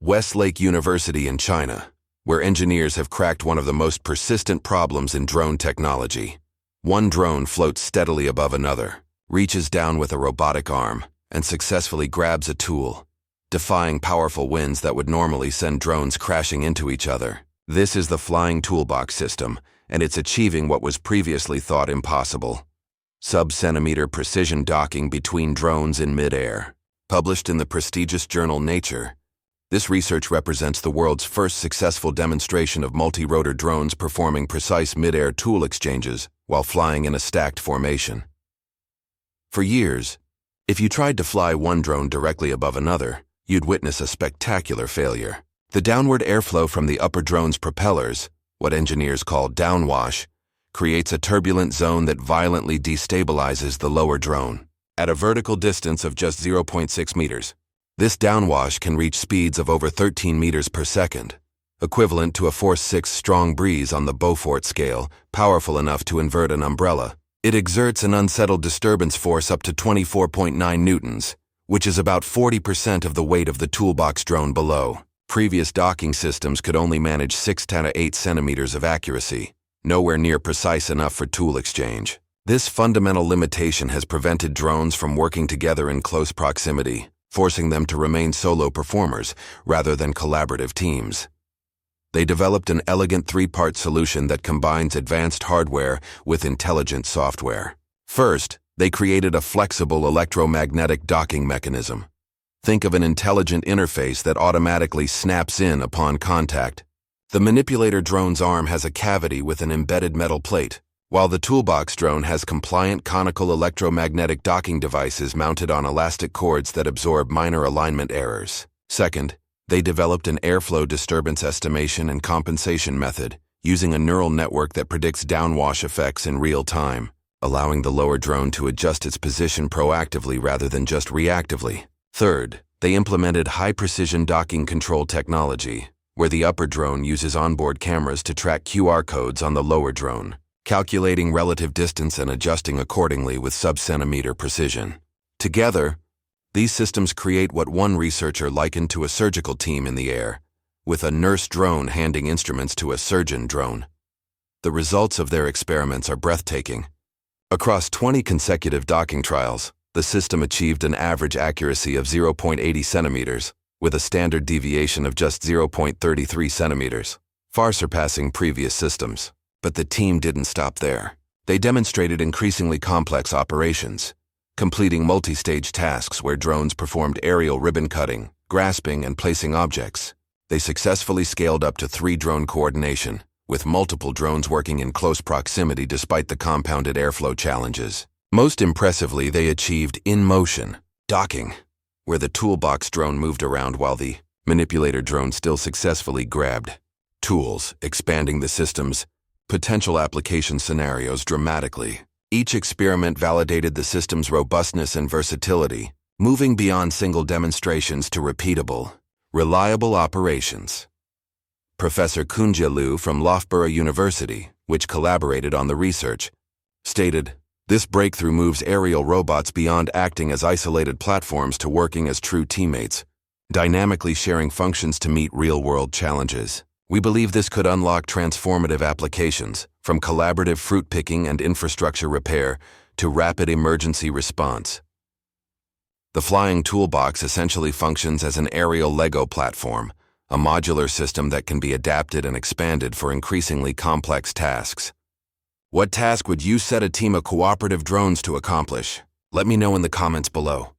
Westlake University in China, where engineers have cracked one of the most persistent problems in drone technology. One drone floats steadily above another, reaches down with a robotic arm, and successfully grabs a tool, defying powerful winds that would normally send drones crashing into each other. This is the Flying Toolbox system, and it's achieving what was previously thought impossible: sub-centimeter precision docking between drones in mid-air. Published in the prestigious journal Nature, this research represents the world's first successful demonstration of multi-rotor drones performing precise mid-air tool exchanges while flying in a stacked formation. For years, if you tried to fly one drone directly above another, you'd witness a spectacular failure. The downward airflow from the upper drone's propellers, what engineers call downwash, creates a turbulent zone that violently destabilizes the lower drone. At a vertical distance of just 0.6 meters, this downwash can reach speeds of over 13 meters per second, equivalent to a force 6 strong breeze on the Beaufort scale, powerful enough to invert an umbrella. It exerts an unsettled disturbance force up to 24.9 newtons, which is about 40% of the weight of the toolbox drone below. Previous docking systems could only manage 6 to 8 centimeters of accuracy, nowhere near precise enough for tool exchange. This fundamental limitation has prevented drones from working together in close proximity, forcing them to remain solo performers rather than collaborative teams. They developed an elegant three-part solution that combines advanced hardware with intelligent software. First, they created a flexible electromagnetic docking mechanism. Think of an intelligent interface that automatically snaps in upon contact. The manipulator drone's arm has a cavity with an embedded metal plate, while the toolbox drone has compliant conical electromagnetic docking devices mounted on elastic cords that absorb minor alignment errors. Second, they developed an airflow disturbance estimation and compensation method using a neural network that predicts downwash effects in real time, allowing the lower drone to adjust its position proactively rather than just reactively. Third, they implemented high-precision docking control technology, where the upper drone uses onboard cameras to track QR codes on the lower drone, calculating relative distance and adjusting accordingly with sub-centimeter precision. Together, these systems create what one researcher likened to a surgical team in the air, with a nurse drone handing instruments to a surgeon drone. The results of their experiments are breathtaking. Across 20 consecutive docking trials, the system achieved an average accuracy of 0.80 centimeters, with a standard deviation of just 0.33 centimeters, far surpassing previous systems. But the team didn't stop there. They demonstrated increasingly complex operations, completing multi-stage tasks where drones performed aerial ribbon cutting, grasping, and placing objects. They successfully scaled up to 3-drone coordination, with multiple drones working in close proximity despite the compounded airflow challenges. Most impressively, they achieved in-motion docking, where the toolbox drone moved around while the manipulator drone still successfully grabbed tools, expanding the system's potential application scenarios dramatically. Each experiment validated the system's robustness and versatility, moving beyond single demonstrations to repeatable, reliable operations. Professor Kunjia Liu from Loughborough University, which collaborated on the research, stated, "This breakthrough moves aerial robots beyond acting as isolated platforms to working as true teammates, dynamically sharing functions to meet real-world challenges. We believe this could unlock transformative applications, from collaborative fruit picking and infrastructure repair to rapid emergency response." The Flying Toolbox essentially functions as an aerial Lego platform, a modular system that can be adapted and expanded for increasingly complex tasks. What task would you set a team of cooperative drones to accomplish? Let me know in the comments below.